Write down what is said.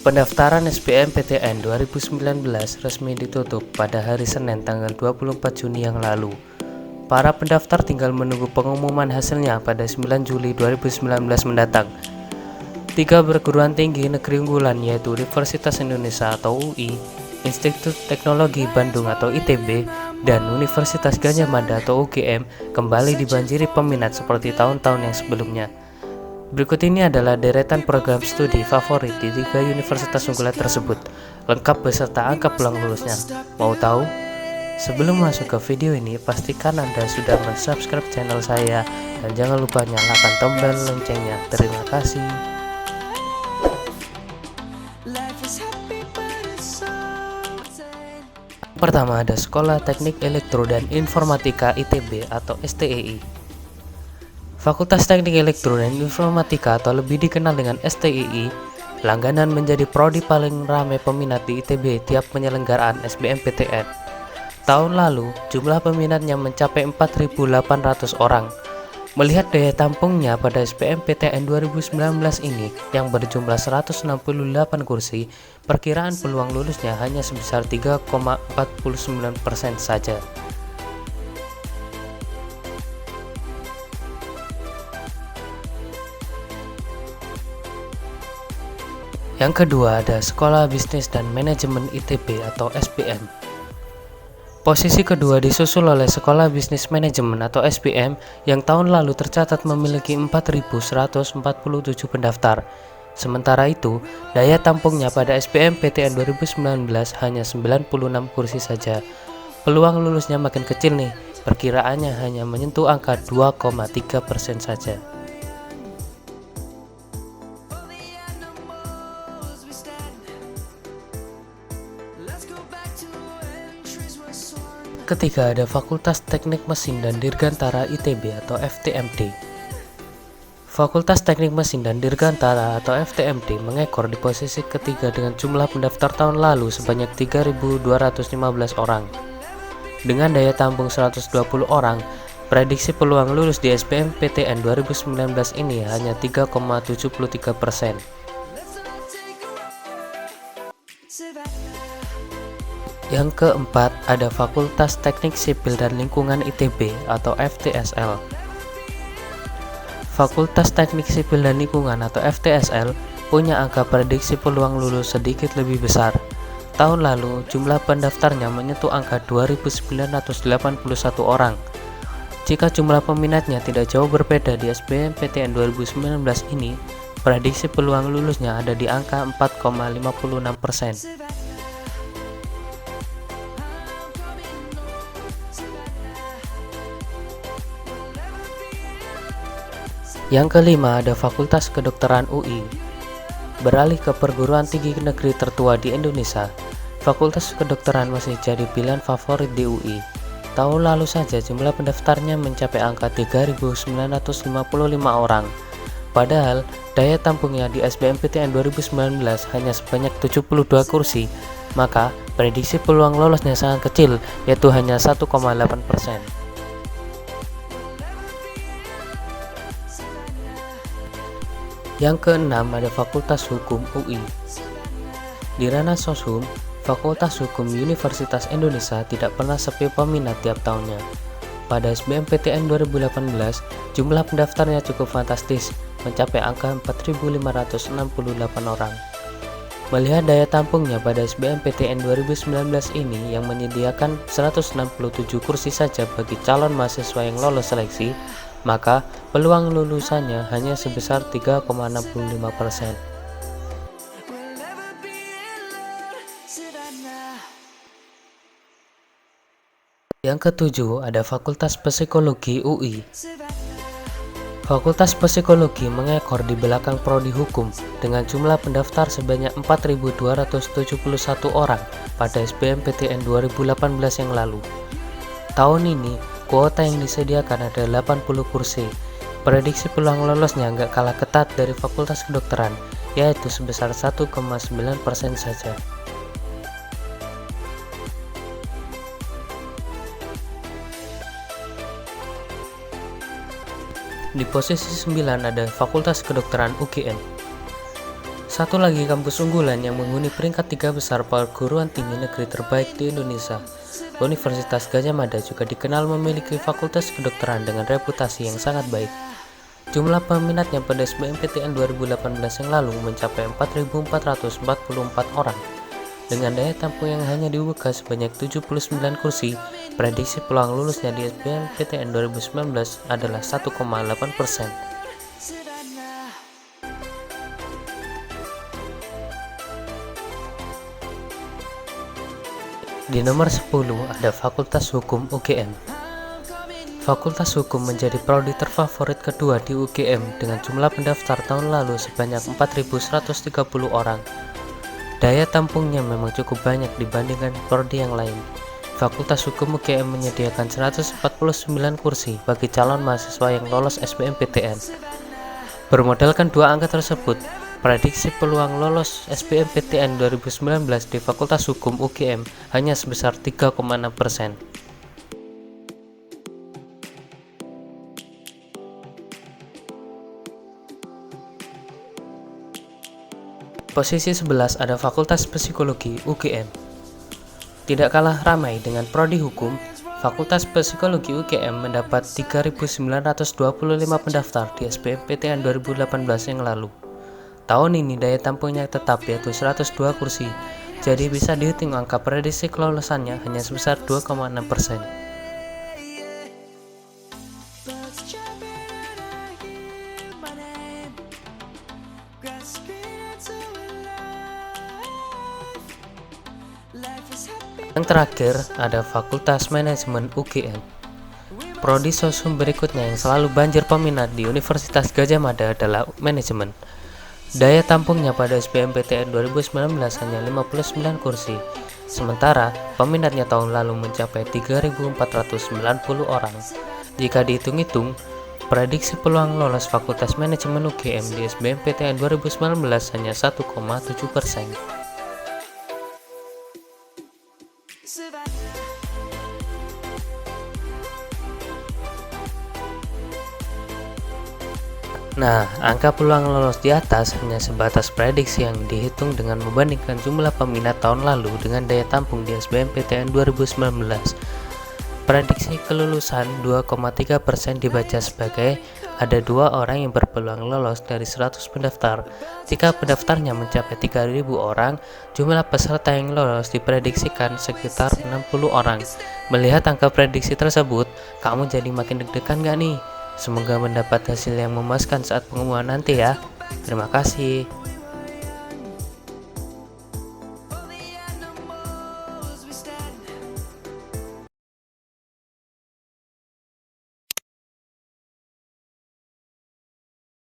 Pendaftaran SBMPTN 2019 resmi ditutup pada hari Senin tanggal 24 Juni yang lalu. Para pendaftar tinggal menunggu pengumuman hasilnya pada 9 Juli 2019 mendatang. 3 perguruan tinggi negeri unggulan yaitu Universitas Indonesia atau UI, Institut Teknologi Bandung atau ITB, dan Universitas Gadjah Mada atau UGM kembali dibanjiri peminat seperti tahun-tahun yang sebelumnya. Berikut ini adalah deretan program studi favorit di 3 universitas unggulan tersebut, lengkap beserta angka peluang lulusnya. Mau tahu? Sebelum masuk ke video ini, pastikan Anda sudah mensubscribe channel saya dan jangan lupa nyalakan tombol loncengnya. Terima kasih. Pertama ada Sekolah Teknik Elektro dan Informatika ITB atau STEI. Fakultas Teknik Elektro dan Informatika atau lebih dikenal dengan STEI langganan menjadi prodi paling ramai peminat di ITB tiap penyelenggaraan SBMPTN. Tahun lalu, jumlah peminatnya mencapai 4.800 orang. Melihat daya tampungnya pada SBMPTN 2019 ini yang berjumlah 168 kursi, perkiraan peluang lulusnya hanya sebesar 3,49% saja. Yang kedua ada Sekolah Bisnis dan Manajemen ITB atau SBM. Posisi kedua disusul oleh Sekolah Bisnis Manajemen atau SBM yang tahun lalu tercatat memiliki 4.147 pendaftar. Sementara itu, daya tampungnya pada SBMPTN 2019 hanya 96 kursi saja. Peluang lulusnya makin kecil nih, perkiraannya hanya menyentuh angka 2,3% saja. Ketiga ada Fakultas Teknik Mesin dan Dirgantara ITB atau FTMD. Fakultas Teknik Mesin dan Dirgantara atau FTMD mengekor di posisi ketiga dengan jumlah pendaftar tahun lalu sebanyak 3.215 orang. Dengan daya tampung 120 orang, prediksi peluang lulus di SBMPTN 2019 ini hanya 3,73%. Yang keempat ada Fakultas Teknik Sipil dan Lingkungan ITB atau FTSL. Fakultas Teknik Sipil dan Lingkungan atau FTSL punya angka prediksi peluang lulus sedikit lebih besar. Tahun lalu jumlah pendaftarnya menyentuh angka 2.981 orang. Jika jumlah peminatnya tidak jauh berbeda di SBMPTN 2019 ini, prediksi peluang lulusnya ada di angka 4,56%. Yang kelima ada Fakultas Kedokteran UI. Beralih ke perguruan tinggi negeri tertua di Indonesia, Fakultas Kedokteran masih jadi pilihan favorit di UI. Tahun lalu saja jumlah pendaftarnya mencapai angka 3.955 orang. Padahal daya tampungnya di SBMPTN 2019 hanya sebanyak 72 kursi, maka prediksi peluang lolosnya sangat kecil, yaitu hanya 1,8%. Yang keenam ada Fakultas Hukum UI. Di ranah Soshum, Fakultas Hukum Universitas Indonesia tidak pernah sepi peminat tiap tahunnya. Pada SBMPTN 2018, jumlah pendaftarnya cukup fantastis, mencapai angka 4.568 orang. Melihat daya tampungnya pada SBMPTN 2019 ini yang menyediakan 167 kursi saja bagi calon mahasiswa yang lolos seleksi, maka peluang lulusannya hanya sebesar 3,65%. Yang ketujuh ada Fakultas Psikologi UI. Fakultas Psikologi mengekor di belakang prodi Hukum dengan jumlah pendaftar sebanyak 4.271 orang pada SBMPTN 2018 yang lalu. Tahun ini, kuota yang disediakan ada 80 kursi. Prediksi peluang lolosnya nggak kalah ketat dari Fakultas Kedokteran, yaitu sebesar 1,9% saja. Di posisi 9 ada Fakultas Kedokteran UGM. Satu lagi kampus unggulan yang menghuni peringkat 3 besar perguruan tinggi negeri terbaik di Indonesia, Universitas Gadjah Mada juga dikenal memiliki fakultas kedokteran dengan reputasi yang sangat baik. Jumlah peminatnya pada SBMPTN 2018 yang lalu mencapai 4.444 orang. Dengan daya tampung yang hanya dibuka sebanyak 79 kursi, prediksi peluang lulusnya di SBMPTN 2019 adalah 1,8%. Di nomor 10 ada Fakultas Hukum UGM. Fakultas Hukum menjadi prodi terfavorit kedua di UGM dengan jumlah pendaftar tahun lalu sebanyak 4.130 orang. Daya tampungnya memang cukup banyak dibandingkan prodi yang lain. Fakultas Hukum UGM menyediakan 149 kursi bagi calon mahasiswa yang lolos SBMPTN. Bermodalkan dua angka tersebut, prediksi peluang lolos SBMPTN 2019 di Fakultas Hukum UGM hanya sebesar 3,6%. Posisi 11 ada Fakultas Psikologi UGM. Tidak kalah ramai dengan prodi hukum, Fakultas Psikologi UGM mendapat 3.925 pendaftar di SBMPTN 2018 yang lalu. Tahun ini daya tampungnya tetap yaitu 102 kursi, jadi bisa dihitung angka prediksi kelolosannya hanya sebesar 2,6%. Yang terakhir ada Fakultas Manajemen UGM. Prodi sosum berikutnya yang selalu banjir peminat di Universitas Gadjah Mada adalah manajemen. Daya tampungnya pada SBMPTN 2019 hanya 59 kursi, sementara peminatnya tahun lalu mencapai 3.490 orang. Jika dihitung-hitung, prediksi peluang lolos Fakultas Manajemen UGM di SBMPTN 2019 hanya 1,7%. Nah, angka peluang lolos di atas hanya sebatas prediksi yang dihitung dengan membandingkan jumlah peminat tahun lalu dengan daya tampung di SBMPTN 2019. Prediksi kelulusan 2,3% dibaca sebagai ada 2 orang yang berpeluang lolos dari 100 pendaftar. Jika pendaftarnya mencapai 3.000 orang, jumlah peserta yang lolos diprediksikan sekitar 60 orang. Melihat angka prediksi tersebut, kamu jadi makin deg-degan gak nih? Semoga mendapat hasil yang memuaskan saat pengumuman nanti ya. Terima kasih.